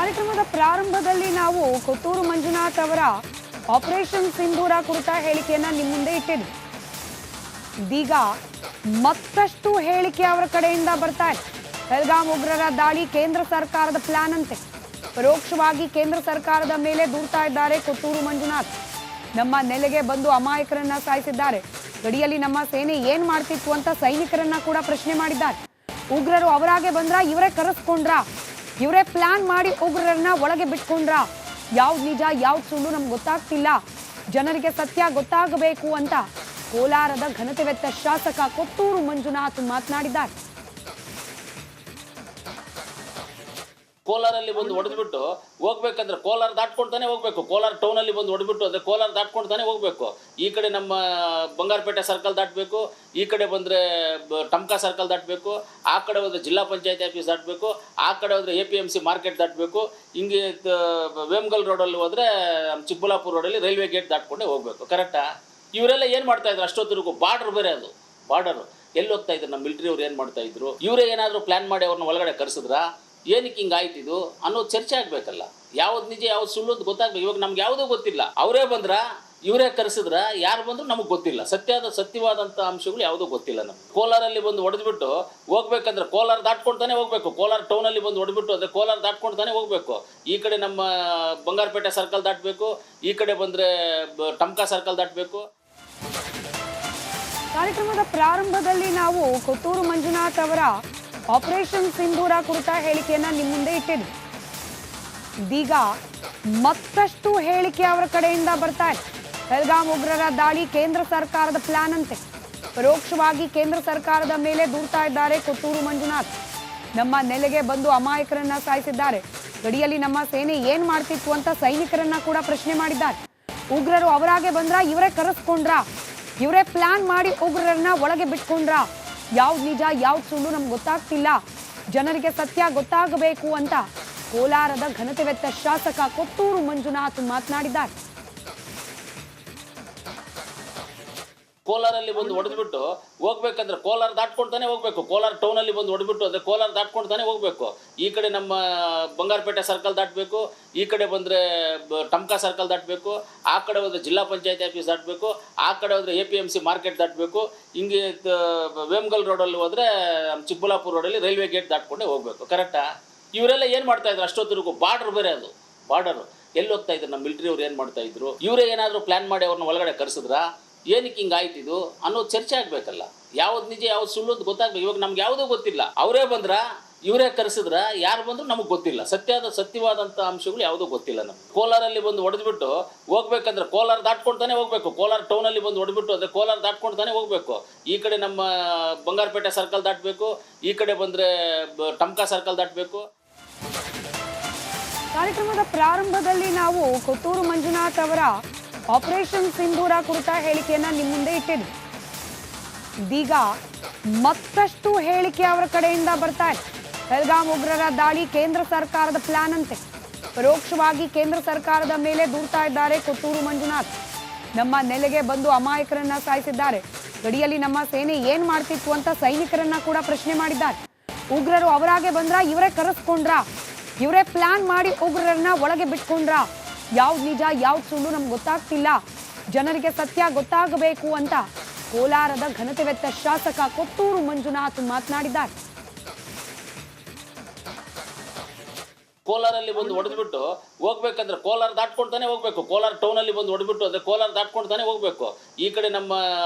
ಕಾರ್ಯಕ್ರಮದ ಪ್ರಾರಂಭದಲ್ಲಿ ನಾವು ಕೊತ್ತೂರು ಮಂಜುನಾಥ್ ಅವರ ಆಪರೇಷನ್ ಸಿಂಧೂರ ಕುರಿತ ಹೇಳಿಕೆಯನ್ನ ನಿಮ್ಮ ಮುಂದೆ ಇಟ್ಟಿದ್ವಿ. ಇದೀಗ ಮತ್ತಷ್ಟು ಹೇಳಿಕೆ ಅವರ ಕಡೆಯಿಂದ ಬರ್ತಾ ಇದೆ. ಪಹಲ್ಗಾಮ್ ಉಗ್ರರ ದಾಳಿ ಕೇಂದ್ರ ಸರ್ಕಾರದ ಪ್ಲಾನ್ ಅಂತೆ. ಪರೋಕ್ಷವಾಗಿ ಕೇಂದ್ರ ಸರ್ಕಾರದ ಮೇಲೆ ದೂರ್ತಾ ಇದ್ದಾರೆ ಕೊತ್ತೂರು ಮಂಜುನಾಥ್. ನಮ್ಮ ನೆಲೆಗೆ ಬಂದು ಅಮಾಯಕರನ್ನ ಸಾಯಿಸಿದ್ದಾರೆ. ಗಡಿಯಲ್ಲಿ ನಮ್ಮ ಸೇನೆ ಏನ್ ಮಾಡ್ತಿತ್ತು ಅಂತ ಸೈನಿಕರನ್ನ ಕೂಡ ಪ್ರಶ್ನೆ ಮಾಡಿದ್ದಾರೆ. ಉಗ್ರರು ಅವರಾಗೆ ಬಂದ್ರ, ಇವರೇ ಕರೆಸ್ಕೊಂಡ್ರ, ಇವರೇ ಪ್ಲಾನ್ ಮಾಡಿ ಉಗ್ರರನ್ನ ಒಳಗೆ ಬಿಟ್ಕೊಂಡ್ರ, ಯಾವ್ದು ನಿಜ ಯಾವ್ದು ಸುಳ್ಳು ನಮ್ಗೆ ಗೊತ್ತಾಗ್ತಿಲ್ಲ, ಜನರಿಗೆ ಸತ್ಯ ಗೊತ್ತಾಗಬೇಕು ಅಂತ ಕೋಲಾರದ ಘನತೆವೆತ್ತ ಶಾಸಕ ಕೊತ್ತೂರು ಮಂಜುನಾಥ್ ಮಾತನಾಡಿದ್ದಾರೆ. ಕೋಲಾರಲ್ಲಿ ಬಂದು ಹೊಡೆದ್ಬಿಟ್ಟು ಹೋಗ್ಬೇಕಂದ್ರೆ ಕೋಲಾರ ದಾಟ್ಕೊಂಡ್ತಾನೆ ಹೋಗ್ಬೇಕು. ಕೋಲಾರ ಟೌನ್ ಅಲ್ಲಿ ಬಂದು ಹೊಡೆದ್ಬಿಟ್ಟು ಅಂದ್ರೆ ಕೋಲಾರ ದಾಟ್ಕೊಂಡ್ತಾನೆ ಹೋಗ್ಬೇಕು. ಈ ಕಡೆ ನಮ್ಮ ಬಂಗಾರಪೇಟೆ ಸರ್ಕಲ್ ದಾಟಬೇಕು, ಈ ಕಡೆ ಬಂದ್ರೆ ಟಮ್ಕಾ ಸರ್ಕಲ್ ದಾಟಬೇಕು, ಆ ಕಡೆ ಹೋದ್ರೆ ಜಿಲ್ಲಾ ಪಂಚಾಯತಿ ಆಫೀಸ್ ದಾಟಬೇಕು, ಆ ಕಡೆ ಹೋದ್ರೆ APMC ಮಾರ್ಕೆಟ್ ದಾಟಬೇಕು. ಹಿಂಗೆ ವೇಮಗಲ್ ರೋಡಲ್ಲಿ ಹೋದ್ರೆ ಚಿಕ್ಕಬಳ್ಳಾಪುರ ರೋಡಲ್ಲಿ ರೈಲ್ವೆ ಗೇಟ್ ದಾಟ್ಕೊಂಡೇ ಹೋಗ್ಬೇಕು. ಕರೆಕ್ಟಾ? ಇವರೆಲ್ಲ ಏನು ಮಾಡ್ತಾ ಇದ್ರು ಅಷ್ಟೊತ್ತಿಗೂ? ಬಾರ್ಡರ್ ಬೇರೆ, ಅದು ಬಾರ್ಡರ್. ಎಲ್ಲಿ ಹೋಗ್ತಾ ಇದ್ರು ನಮ್ಮ ಮಿಲಿಟರಿ ಅವ್ರು? ಏನು ಮಾಡ್ತಾ ಇದ್ರು? ಇವರೇ ಏನಾದರೂ ಪ್ಲಾನ್ ಮಾಡಿ ಅವ್ರನ್ನ ಒಳಗಡೆ ಕರೆಸಿದ್ರಾ? ಏನಕ್ಕೆ ಹಿಂಗೆ ಆಯ್ತಿದು ಅನ್ನೋದು ಚರ್ಚೆ ಆಗಬೇಕಲ್ಲ. ಯಾವ್ದು ನಿಜ ಯಾವ್ದು ಸುಳ್ಳು ಅಂತ ಗೊತ್ತಾಗಬೇಕು. ಇವಾಗ ನಮ್ಗೆ ಯಾವುದೂ ಗೊತ್ತಿಲ್ಲ. ಅವರೇ ಬಂದ್ರ, ಇವರೇ ಕರೆಸಿದ್ರ, ಯಾರು ಬಂದ್ರು ನಮಗೆ ಗೊತ್ತಿಲ್ಲ. ಸತ್ಯವಾದಂಥ ಅಂಶಗಳು ಯಾವುದೂ ಗೊತ್ತಿಲ್ಲ ನಮ್ಗೆ. ಕೋಲಾರಲ್ಲಿ ಬಂದು ಹೊಡೆದ್ಬಿಟ್ಟು ಹೋಗ್ಬೇಕಂದ್ರೆ ಕೋಲಾರ ದಾಟ್ಕೊಂಡ್ತಾನೆ ಹೋಗ್ಬೇಕು. ಕೋಲಾರ ಟೌನಲ್ಲಿ ಬಂದು ಹೊಡೆದ್ಬಿಟ್ಟು ಅಂದ್ರೆ ಕೋಲಾರ ದಾಟ್ಕೊಂಡ್ತಾನೆ ಹೋಗ್ಬೇಕು. ಈ ಕಡೆ ನಮ್ಮ ಬಂಗಾರಪೇಟೆ ಸರ್ಕಲ್ ದಾಟಬೇಕು, ಈ ಕಡೆ ಬಂದ್ರೆ ಟಮ್ಕಾ ಸರ್ಕಲ್ ದಾಟಬೇಕು. ಕಾರ್ಯಕ್ರಮದ ಪ್ರಾರಂಭದಲ್ಲಿ ನಾವು ಕೊತ್ತೂರು ಮಂಜುನಾಥ್ ಅವರ ಆಪರೇಷನ್ ಸಿಂಧೂರ ಕುರಿತ ಹೇಳಿಕೆಯನ್ನ ನಿಮ್ಮ ಮುಂದೆ ಇಟ್ಟಿದ್ವಿ. ಇದೀಗ ಮತ್ತಷ್ಟು ಹೇಳಿಕೆ ಅವರ ಕಡೆಯಿಂದ ಬರ್ತಾ ಇದೆ. ಪಹಲ್ಗಾಮ್ ಉಗ್ರರ ದಾಳಿ ಕೇಂದ್ರ ಸರ್ಕಾರದ ಪ್ಲಾನ್ ಅಂತೆ. ಪರೋಕ್ಷವಾಗಿ ಕೇಂದ್ರ ಸರ್ಕಾರದ ಮೇಲೆ ದೂರ್ತಾ ಇದ್ದಾರೆ ಕೊತ್ತೂರು ಮಂಜುನಾಥ್. ನಮ್ಮ ನೆಲೆಗೆ ಬಂದು ಅಮಾಯಕರನ್ನ ಸಾಯಿಸಿದ್ದಾರೆ. ಗಡಿಯಲ್ಲಿ ನಮ್ಮ ಸೇನೆ ಏನ್ ಮಾಡ್ತಿತ್ತು ಅಂತ ಸೈನಿಕರನ್ನ ಕೂಡ ಪ್ರಶ್ನೆ ಮಾಡಿದ್ದಾರೆ. ಉಗ್ರರು ಅವರಾಗೆ ಬಂದ್ರ, ಇವರೇ ಕರೆಸ್ಕೊಂಡ್ರ, ಇವರೇ ಪ್ಲಾನ್ ಮಾಡಿ ಉಗ್ರರನ್ನ ಒಳಗೆ ಬಿಟ್ಕೊಂಡ್ರ, ಯಾವ್ದು ನಿಜ ಯಾವ್ದು ಸುಳ್ಳು ನಮ್ಗೆ ಗೊತ್ತಾಗ್ತಿಲ್ಲ, ಜನರಿಗೆ ಸತ್ಯ ಗೊತ್ತಾಗಬೇಕು ಅಂತ ಕೋಲಾರದ ಘನತೆವೆತ್ತ ಶಾಸಕ ಕೊತ್ತೂರು ಮಂಜುನಾಥ್ ಮಾತನಾಡಿದ್ದಾರೆ. ಕೋಲಾರಲ್ಲಿ ಬಂದು ಹೊಡೆದ್ಬಿಟ್ಟು ಹೋಗ್ಬೇಕಂದ್ರೆ ಕೋಲಾರ ದಾಟ್ಕೊಂಡ್ತಾನೆ ಹೋಗ್ಬೇಕು. ಕೋಲಾರ ಟೌನ್ ಅಲ್ಲಿ ಬಂದು ಹೊಡೆದ್ಬಿಟ್ಟು ಅಂದ್ರೆ ಕೋಲಾರ ದಾಟ್ಕೊಂಡ್ತಾನೆ ಹೋಗ್ಬೇಕು. ಈ ಕಡೆ ನಮ್ಮ ಬಂಗಾರಪೇಟೆ ಸರ್ಕಲ್ ದಾಟಬೇಕು, ಈ ಕಡೆ ಬಂದ್ರೆ ಟಮ್ಕಾ ಸರ್ಕಲ್ ದಾಟಬೇಕು, ಆ ಕಡೆ ಹೋದ್ರೆ ಜಿಲ್ಲಾ ಪಂಚಾಯತಿ ಆಫೀಸ್ ದಾಟಬೇಕು, ಆ ಕಡೆ ಹೋದ್ರೆ APMC ಮಾರ್ಕೆಟ್ ದಾಟಬೇಕು. ಹಿಂಗೆ ವೇಮಗಲ್ ರೋಡಲ್ಲಿ ಹೋದ್ರೆ ಚಿಕ್ಕಬಳ್ಳಾಪುರ ರೋಡಲ್ಲಿ ರೈಲ್ವೆ ಗೇಟ್ ದಾಟ್ಕೊಂಡೇ ಹೋಗ್ಬೇಕು. ಕರೆಕ್ಟಾ? ಇವರೆಲ್ಲ ಏನು ಮಾಡ್ತಾ ಇದ್ರು ಅಷ್ಟೊತ್ತಿಗೂ? ಬಾರ್ಡರ್ ಬೇರೆ, ಅದು ಬಾರ್ಡರ್. ಎಲ್ಲಿ ಹೋಗ್ತಾ ಇದ್ರು ನಮ್ಮ ಮಿಲಿಟರಿ ಅವ್ರು? ಏನು ಮಾಡ್ತಾ ಇದ್ರು? ಇವರೇ ಏನಾದರೂ ಪ್ಲಾನ್ ಮಾಡಿ ಅವ್ರನ್ನ ಒಳಗಡೆ ಕರೆಸಿದ್ರಾ? ಏನಕ್ಕೆ ಹಿಂಗೆ ಆಯ್ತಿದು ಅನ್ನೋದು ಚರ್ಚೆ ಆಗಬೇಕಲ್ಲ. ಯಾವ್ದು ನಿಜ ಯಾವ್ದು ಸುಳ್ಳು ಅಂತ ಗೊತ್ತಾಗಬೇಕು. ಇವಾಗ ನಮ್ಗೆ ಯಾವುದೂ ಗೊತ್ತಿಲ್ಲ. ಅವರೇ ಬಂದ್ರ, ಇವರೇ ಕರೆಸಿದ್ರ, ಯಾರು ಬಂದ್ರು ನಮಗೆ ಗೊತ್ತಿಲ್ಲ. ಸತ್ಯವಾದಂಥ ಅಂಶಗಳು ಯಾವುದೂ ಗೊತ್ತಿಲ್ಲ ನಮ್ಗೆ. ಕೋಲಾರಲ್ಲಿ ಬಂದು ಹೊಡೆದ್ಬಿಟ್ಟು ಹೋಗ್ಬೇಕಂದ್ರೆ ಕೋಲಾರ ದಾಟ್ಕೊಂಡ್ತಾನೆ ಹೋಗ್ಬೇಕು. ಕೋಲಾರ ಟೌನಲ್ಲಿ ಬಂದು ಹೊಡೆದ್ಬಿಟ್ಟು ಅಂದ್ರೆ ಕೋಲಾರ ದಾಟ್ಕೊಂಡ್ತಾನೆ ಹೋಗ್ಬೇಕು. ಈ ಕಡೆ ನಮ್ಮ ಬಂಗಾರಪೇಟೆ ಸರ್ಕಲ್ ದಾಟಬೇಕು, ಈ ಕಡೆ ಬಂದ್ರೆ ಟಮ್ಕಾ ಸರ್ಕಲ್ ದಾಟಬೇಕು. ಕಾರ್ಯಕ್ರಮದ ಪ್ರಾರಂಭದಲ್ಲಿ ನಾವು ಕೊತ್ತೂರು ಮಂಜುನಾಥ್ ಅವರ ಆಪರೇಷನ್ ಸಿಂಧೂರ ಕುರಿತ ಹೇಳಿಕೆಯನ್ನ ನಿಮ್ಮ ಮುಂದೆ ಇಟ್ಟಿದ್ವಿ. ಇದೀಗ ಮತ್ತಷ್ಟು ಹೇಳಿಕೆ ಅವರ ಕಡೆಯಿಂದ ಬರ್ತಾ ಇದೆ. ಪಹಲ್ಗಾಮ್ ಉಗ್ರರ ದಾಳಿ ಕೇಂದ್ರ ಸರ್ಕಾರದ ಪ್ಲಾನ್ ಅಂತೆ. ಪರೋಕ್ಷವಾಗಿ ಕೇಂದ್ರ ಸರ್ಕಾರದ ಮೇಲೆ ದೂರ್ತಾ ಇದ್ದಾರೆ ಕೊತ್ತೂರು ಮಂಜುನಾಥ್. ನಮ್ಮ ನೆಲೆಗೆ ಬಂದು ಅಮಾಯಕರನ್ನ ಸಾಯಿಸಿದ್ದಾರೆ. ಗಡಿಯಲ್ಲಿ ನಮ್ಮ ಸೇನೆ ಏನ್ ಮಾಡ್ತಿತ್ತು ಅಂತ ಸೈನಿಕರನ್ನ ಕೂಡ ಪ್ರಶ್ನೆ ಮಾಡಿದ್ದಾರೆ. ಉಗ್ರರು ಅವರಾಗೆ ಬಂದ್ರ, ಇವರೇ ಕರೆಸ್ಕೊಂಡ್ರ, ಇವರೇ ಪ್ಲಾನ್ ಮಾಡಿ ಉಗ್ರರನ್ನ ಒಳಗೆ ಬಿಟ್ಕೊಂಡ್ರ, ಯಾವ್ದು ನಿಜ ಯಾವ್ದು ಸುಳ್ಳು ನಮ್ಗೆ ಗೊತ್ತಾಗ್ತಿಲ್ಲ, ಜನರಿಗೆ ಸತ್ಯ ಗೊತ್ತಾಗಬೇಕು ಅಂತ ಕೋಲಾರದ ಘನತೆವೆತ್ತ ಶಾಸಕ ಕೊತ್ತೂರು ಮಂಜುನಾಥ್ ಮಾತನಾಡಿದ್ದಾರೆ. ಕೋಲಾರಲ್ಲಿ ಬಂದು ಹೊಡೆದ್ಬಿಟ್ಟು ಹೋಗ್ಬೇಕಂದ್ರೆ ಕೋಲಾರ ದಾಟ್ಕೊಂಡ್ತಾನೆ ಹೋಗ್ಬೇಕು. ಕೋಲಾರ ಟೌನ್ ಅಲ್ಲಿ ಬಂದು ಹೊಡೆದ್ಬಿಟ್ಟು ಅಂದ್ರೆ ಕೋಲಾರ ದಾಟ್ಕೊಂಡ್ತಾನೆ ಹೋಗ್ಬೇಕು. ಈ ಕಡೆ ನಮ್ಮ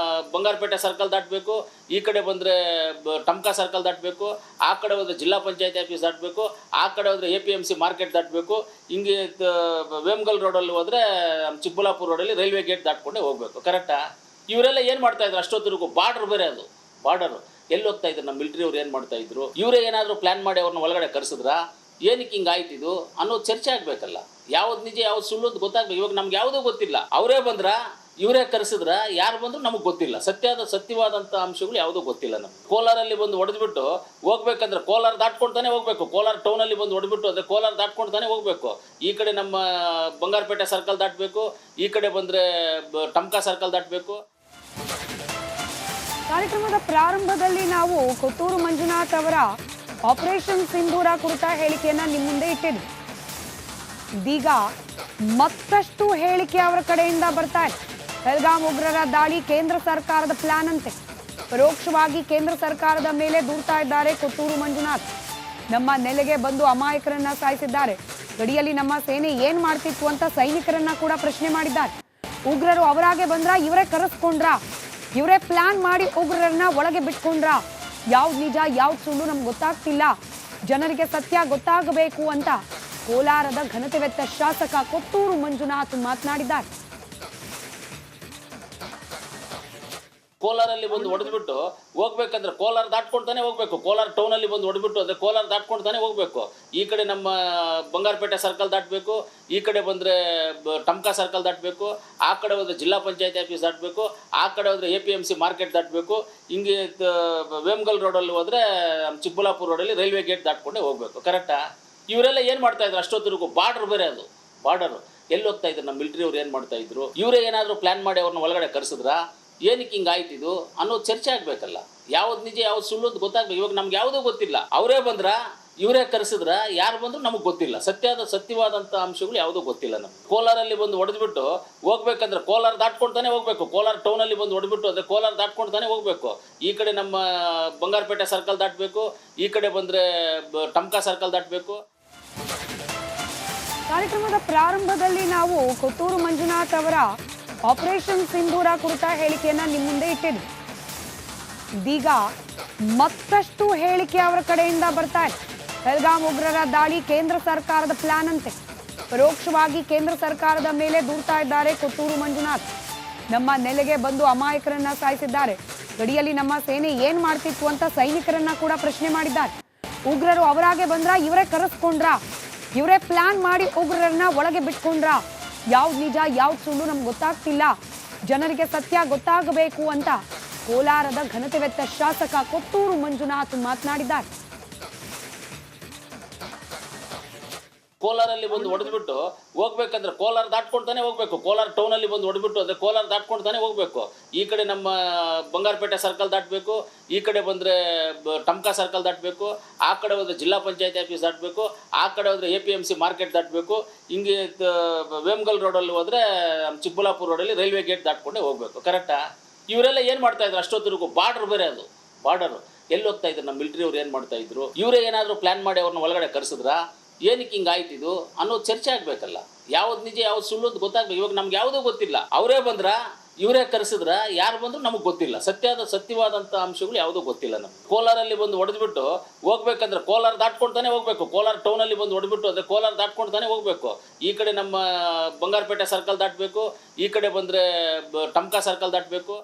ಬಂಗಾರಪೇಟೆ ಸರ್ಕಲ್ ದಾಟಬೇಕು, ಈ ಕಡೆ ಬಂದ್ರೆ ಟಮ್ಕಾ ಸರ್ಕಲ್ ದಾಟಬೇಕು, ಆ ಕಡೆ ಹೋದ್ರೆ ಜಿಲ್ಲಾ ಪಂಚಾಯತಿ ಆಫೀಸ್ ದಾಟಬೇಕು, ಆ ಕಡೆ ಹೋದ್ರೆ APMC ಮಾರ್ಕೆಟ್ ದಾಟಬೇಕು. ಹಿಂಗೆ ವೇಮಗಲ್ ರೋಡಲ್ಲಿ ಹೋದ್ರೆ ಚಿಕ್ಕಬಳ್ಳಾಪುರ ರೋಡಲ್ಲಿ ರೈಲ್ವೆ ಗೇಟ್ ದಾಟ್ಕೊಂಡೇ ಹೋಗ್ಬೇಕು. ಕರೆಕ್ಟಾ? ಇವರೆಲ್ಲ ಏನು ಮಾಡ್ತಾ ಇದ್ರು ಅಷ್ಟೊತ್ತಿಗೂ? ಬಾರ್ಡರ್ ಬೇರೆ, ಅದು ಬಾರ್ಡರ್. ಎಲ್ಲಿ ಹೋಗ್ತಾ ಇದ್ರು ನಮ್ಮ ಮಿಲಿಟರಿ ಅವ್ರು? ಏನು ಮಾಡ್ತಾ ಇದ್ರು? ಇವರೇ ಏನಾದರೂ ಪ್ಲಾನ್ ಮಾಡಿ ಅವ್ರನ್ನ ಒಳಗಡೆ ಕರೆಸಿದ್ರಾ? ಏನಕ್ಕೆ ಹಿಂಗೆ ಆಯ್ತಿದು ಅನ್ನೋದು ಚರ್ಚೆ ಆಗಬೇಕಲ್ಲ. ಯಾವ್ದು ನಿಜ ಯಾವ್ದು ಸುಳ್ಳು ಅಂತ ಗೊತ್ತಾಗಬೇಕು. ಇವಾಗ ನಮ್ಗೆ ಯಾವುದೂ ಗೊತ್ತಿಲ್ಲ. ಅವರೇ ಬಂದ್ರ, ಇವರೇ ಕರೆಸಿದ್ರ, ಯಾರು ಬಂದ್ರು ನಮಗೆ ಗೊತ್ತಿಲ್ಲ. ಸತ್ಯವಾದಂಥ ಅಂಶಗಳು ಯಾವುದೂ ಗೊತ್ತಿಲ್ಲ ನಮ್ಗೆ. ಕೋಲಾರಲ್ಲಿ ಬಂದು ಹೊಡೆದ್ಬಿಟ್ಟು ಹೋಗ್ಬೇಕಂದ್ರೆ ಕೋಲಾರ ದಾಟ್ಕೊಂಡ್ತಾನೆ ಹೋಗ್ಬೇಕು. ಕೋಲಾರ ಟೌನಲ್ಲಿ ಬಂದು ಹೊಡೆದ್ಬಿಟ್ಟು ಅಂದ್ರೆ ಕೋಲಾರ ದಾಟ್ಕೊಂಡ್ತಾನೆ ಹೋಗ್ಬೇಕು. ಈ ಕಡೆ ನಮ್ಮ ಬಂಗಾರಪೇಟೆ ಸರ್ಕಲ್ ದಾಟಬೇಕು, ಈ ಕಡೆ ಬಂದ್ರೆ ಟಮ್ಕಾ ಸರ್ಕಲ್ ದಾಟಬೇಕು. ಕಾರ್ಯಕ್ರಮದ ಪ್ರಾರಂಭದಲ್ಲಿ ನಾವು ಕೊತ್ತೂರು ಮಂಜುನಾಥ್ ಅವರ ಆಪರೇಷನ್ ಸಿಂಧೂರ ಕುರಿತ ಹೇಳಿಕೆಯನ್ನ ನಿಮ್ಮ ಮುಂದೆ ಇಟ್ಟಿದ್ವಿ. ಇದೀಗ ಮತ್ತಷ್ಟು ಹೇಳಿಕೆ ಅವರ ಕಡೆಯಿಂದ ಬರ್ತಾ ಇದೆ. ಪಹಲ್ಗಾಮ್ ಉಗ್ರರ ದಾಳಿ ಕೇಂದ್ರ ಸರ್ಕಾರದ ಪ್ಲಾನ್ ಅಂತೆ. ಪರೋಕ್ಷವಾಗಿ ಕೇಂದ್ರ ಸರ್ಕಾರದ ಮೇಲೆ ದೂರ್ತಾ ಇದ್ದಾರೆ ಕೊಟ್ಟೂರು ಮಂಜುನಾಥ್. ನಮ್ಮ ನೆಲೆಗೆ ಬಂದು ಅಮಾಯಕರನ್ನ ಸಾಯಿಸಿದ್ದಾರೆ. ಗಡಿಯಲ್ಲಿ ನಮ್ಮ ಸೇನೆ ಏನ್ ಮಾಡ್ತಿತ್ತು ಅಂತ ಸೈನಿಕರನ್ನ ಕೂಡ ಪ್ರಶ್ನೆ ಮಾಡಿದ್ದಾರೆ. ಉಗ್ರರು ಅವರಾಗೆ ಬಂದ್ರ, ಇವರೇ ಕರೆಸ್ಕೊಂಡ್ರ, ಇವರೇ ಪ್ಲಾನ್ ಮಾಡಿ ಉಗ್ರರನ್ನ ಒಳಗೆ ಬಿಟ್ಕೊಂಡ್ರ, ಯಾವ್ದು ನಿಜ ಯಾವ್ದು ಸುಳ್ಳು ನಮ್ಗೆ ಗೊತ್ತಾಗ್ತಿಲ್ಲ, ಜನರಿಗೆ ಸತ್ಯ ಗೊತ್ತಾಗಬೇಕು ಅಂತ ಕೋಲಾರದ ಘನತೆವೆತ್ತ ಶಾಸಕ ಕೊಟ್ಟೂರು ಮಂಜುನಾಥ್ ಮಾತನಾಡಿದ್ದಾರೆ. ಕೋಲಾರಲ್ಲಿ ಬಂದು ಹೊಡೆದ್ಬಿಟ್ಟು ಹೋಗ್ಬೇಕಂದ್ರೆ ಕೋಲಾರ ದಾಟ್ಕೊಂಡ್ತಾನೆ ಹೋಗ್ಬೇಕು. ಕೋಲಾರ ಟೌನ್ ಅಲ್ಲಿ ಬಂದು ಹೊಡೆದ್ಬಿಟ್ಟು ಅಂದ್ರೆ ಕೋಲಾರ ದಾಟ್ಕೊಂಡ್ತಾನೆ ಹೋಗ್ಬೇಕು. ಈ ಕಡೆ ನಮ್ಮ ಬಂಗಾರಪೇಟೆ ಸರ್ಕಲ್ ದಾಟಬೇಕು, ಈ ಕಡೆ ಬಂದ್ರೆ ಟಮ್ಕಾ ಸರ್ಕಲ್ ದಾಟಬೇಕು, ಆ ಕಡೆ ಹೋದ್ರೆ ಜಿಲ್ಲಾ ಪಂಚಾಯತಿ ಆಫೀಸ್ ದಾಟಬೇಕು, ಆ ಕಡೆ ಹೋದ್ರೆ APMC ಮಾರ್ಕೆಟ್ ದಾಟಬೇಕು. ಹಿಂಗೆ ವೇಮಗಲ್ ರೋಡಲ್ಲಿ ಹೋದ್ರೆ ಚಿಕ್ಕಬಳ್ಳಾಪುರ ರೋಡಲ್ಲಿ ರೈಲ್ವೆ ಗೇಟ್ ದಾಟ್ಕೊಂಡೇ ಹೋಗ್ಬೇಕು. ಕರೆಕ್ಟಾ? ಇವರೆಲ್ಲ ಏನು ಮಾಡ್ತಾ ಇದ್ರು ಅಷ್ಟೊತ್ತಿಗೂ? ಬಾರ್ಡರ್ ಬೇರೆ, ಅದು ಬಾರ್ಡರ್. ಎಲ್ಲಿ ಹೋಗ್ತಾ ಇದ್ರು ನಮ್ಮ ಮಿಲಿಟರಿ ಅವ್ರು? ಏನು ಮಾಡ್ತಾ ಇದ್ರು? ಇವರೇ ಏನಾದರೂ ಪ್ಲಾನ್ ಮಾಡಿ ಅವ್ರನ್ನ ಒಳಗಡೆ ಕರೆಸಿದ್ರಾ? ಏನಕ್ಕೆ ಹಿಂಗೆ ಆಯ್ತಿದು ಅನ್ನೋದು ಚರ್ಚೆ ಆಗಬೇಕಲ್ಲ. ಯಾವ್ದು ನಿಜ ಯಾವ್ದು ಸುಳ್ಳು ಅಂತ ಗೊತ್ತಾಗಬೇಕು. ಇವಾಗ ನಮ್ಗೆ ಯಾವುದೂ ಗೊತ್ತಿಲ್ಲ. ಅವರೇ ಬಂದ್ರ, ಇವರೇ ಕರೆಸಿದ್ರ, ಯಾರು ಬಂದ್ರು ನಮಗೆ ಗೊತ್ತಿಲ್ಲ. ಸತ್ಯವಾದಂಥ ಅಂಶಗಳು ಯಾವುದೂ ಗೊತ್ತಿಲ್ಲ ನಮ್ಗೆ. ಕೋಲಾರಲ್ಲಿ ಬಂದು ಹೊಡೆದ್ಬಿಟ್ಟು ಹೋಗ್ಬೇಕಂದ್ರೆ ಕೋಲಾರ ದಾಟ್ಕೊಂಡ್ತಾನೆ ಹೋಗ್ಬೇಕು. ಕೋಲಾರ ಟೌನಲ್ಲಿ ಬಂದು ಹೊಡೆದ್ಬಿಟ್ಟು ಅಂದ್ರೆ ಕೋಲಾರ ದಾಟ್ಕೊಂಡ್ತಾನೆ ಹೋಗ್ಬೇಕು. ಈ ಕಡೆ ನಮ್ಮ ಬಂಗಾರಪೇಟೆ ಸರ್ಕಲ್ ದಾಟಬೇಕು, ಈ ಕಡೆ ಬಂದ್ರೆ ಟಮ್ಕಾ ಸರ್ಕಲ್ ದಾಟಬೇಕು. ಕಾರ್ಯಕ್ರಮದ ಪ್ರಾರಂಭದಲ್ಲಿ ನಾವು ಕೊಟ್ಟೂರು ಮಂಜುನಾಥ್ ಅವರ ಆಪರೇಷನ್ ಸಿಂಧೂರ ಕುರಿತ ಹೇಳಿಕೆಯನ್ನ ನಿಮ್ಮ ಮುಂದೆ ಇಟ್ಟಿದ್ವಿ. ಇದೀಗ ಮತ್ತಷ್ಟು ಹೇಳಿಕೆ ಅವರ ಕಡೆಯಿಂದ ಬರ್ತಾ ಇದೆ. ಪಹಲ್ಗಾಮ್ ಉಗ್ರರ ದಾಳಿ ಕೇಂದ್ರ ಸರ್ಕಾರದ ಪ್ಲಾನ್ ಅಂತೆ. ಪರೋಕ್ಷವಾಗಿ ಕೇಂದ್ರ ಸರ್ಕಾರದ ಮೇಲೆ ದೂರ್ತಾ ಇದ್ದಾರೆ ಕೊಟ್ಟೂರು ಮಂಜುನಾಥ್. ನಮ್ಮ ನೆಲೆಗೆ ಬಂದು ಅಮಾಯಕರನ್ನ ಸಾಯಿಸಿದ್ದಾರೆ. ಗಡಿಯಲ್ಲಿ ನಮ್ಮ ಸೇನೆ ಏನ್ ಮಾಡ್ತಿತ್ತು ಅಂತ ಸೈನಿಕರನ್ನ ಕೂಡ ಪ್ರಶ್ನೆ ಮಾಡಿದ್ದಾರೆ. ಉಗ್ರರು ಅವರಾಗೆ ಬಂದ್ರ, ಇವರೇ ಕರೆಸ್ಕೊಂಡ್ರ, ಇವರೇ ಪ್ಲಾನ್ ಮಾಡಿ ಉಗ್ರರನ್ನ ಒಳಗೆ ಬಿಟ್ಕೊಂಡ್ರ, ಯಾವ್ದು ನಿಜ ಯಾವ್ದು ಸುಳ್ಳು ನಮ್ಗೆ ಗೊತ್ತಾಗ್ತಿಲ್ಲ, ಜನರಿಗೆ ಸತ್ಯ ಗೊತ್ತಾಗಬೇಕು ಅಂತ ಕೋಲಾರದ ಘನತೆವೆತ್ತ ಶಾಸಕ ಕೊಟ್ಟೂರು ಮಂಜುನಾಥ್ ಮಾತನಾಡಿದ್ದಾರೆ. ಕೋಲಾರಲ್ಲಿ ಬಂದು ಹೊಡೆದ್ಬಿಟ್ಟು ಹೋಗ್ಬೇಕಂದ್ರೆ ಕೋಲಾರ ದಾಟ್ಕೊಂಡ್ತಾನೆ ಹೋಗ್ಬೇಕು. ಕೋಲಾರ ಟೌನಲ್ಲಿ ಬಂದು ಹೊಡೆದ್ಬಿಟ್ಟು ಅಂದ್ರೆ ಕೋಲಾರ ದಾಟ್ಕೊಂಡ್ತಾನೆ ಹೋಗ್ಬೇಕು. ಈ ಕಡೆ ನಮ್ಮ ಬಂಗಾರಪೇಟೆ ಸರ್ಕಲ್ ದಾಟಬೇಕು, ಈ ಕಡೆ ಬಂದ್ರೆ ಟಮ್ಕಾ ಸರ್ಕಲ್ ದಾಟಬೇಕು, ಆ ಕಡೆ ಹೋದ್ರೆ ಜಿಲ್ಲಾ ಪಂಚಾಯತಿ ಆಫೀಸ್ ದಾಟಬೇಕು, ಆ ಕಡೆ ಹೋದ್ರೆ APMC ಮಾರ್ಕೆಟ್ ದಾಟಬೇಕು. ಹಿಂಗೆ ವೇಮಗಲ್ ರೋಡಲ್ಲಿ ಹೋದ್ರೆ ಚಿಕ್ಕಬಳ್ಳಾಪುರ ರೋಡಲ್ಲಿ ರೈಲ್ವೆ ಗೇಟ್ ದಾಟ್ಕೊಂಡೇ ಹೋಗ್ಬೇಕು. ಕರೆಕ್ಟಾ? ಇವರೆಲ್ಲ ಏನು ಮಾಡ್ತಾ ಇದ್ರು ಅಷ್ಟೊತ್ತಿಗೂ? ಬಾರ್ಡರ್ ಬೇರೆ, ಅದು ಬಾರ್ಡರ್. ಎಲ್ಲಿ ಹೋಗ್ತಾ ಇದ್ರು ನಮ್ಮ ಮಿಲಿಟರಿ ಅವ್ರು? ಏನು ಮಾಡ್ತಾ ಇದ್ರು? ಇವರೇ ಏನಾದರೂ ಪ್ಲಾನ್ ಮಾಡಿ ಅವ್ರನ್ನ ಒಳಗಡೆ ಕರೆಸಿದ್ರಾ? ಏನಕ್ಕೆ ಹಿಂಗೆ ಆಯ್ತಿದು ಅನ್ನೋದು ಚರ್ಚೆ ಆಗಬೇಕಲ್ಲ. ಯಾವ್ದು ನಿಜ ಯಾವ್ದು ಸುಳ್ಳು ಅಂತ ಗೊತ್ತಾಗಬೇಕು. ಇವಾಗ ನಮ್ಗೆ ಯಾವುದೂ ಗೊತ್ತಿಲ್ಲ. ಅವರೇ ಬಂದ್ರ, ಇವರೇ ಕರೆಸಿದ್ರ, ಯಾರು ಬಂದ್ರು ನಮಗೆ ಗೊತ್ತಿಲ್ಲ. ಸತ್ಯವಾದಂಥ ಅಂಶಗಳು ಯಾವುದೂ ಗೊತ್ತಿಲ್ಲ ನಮ್ಗೆ. ಕೋಲಾರಲ್ಲಿ ಬಂದು ಹೊಡೆದ್ಬಿಟ್ಟು ಹೋಗ್ಬೇಕಂದ್ರೆ ಕೋಲಾರ ದಾಟ್ಕೊಂಡ್ತಾನೆ ಹೋಗ್ಬೇಕು. ಕೋಲಾರ ಟೌನಲ್ಲಿ ಬಂದು ಹೊಡೆದ್ಬಿಟ್ಟು ಅಂದ್ರೆ ಕೋಲಾರ ದಾಟ್ಕೊಂಡ್ತಾನೆ ಹೋಗ್ಬೇಕು. ಈ ಕಡೆ ನಮ್ಮ ಬಂಗಾರಪೇಟೆ ಸರ್ಕಲ್ ದಾಟಬೇಕು, ಈ ಕಡೆ ಬಂದ್ರೆ ಟಮ್ಕಾ ಸರ್ಕಲ್ ದಾಟಬೇಕು.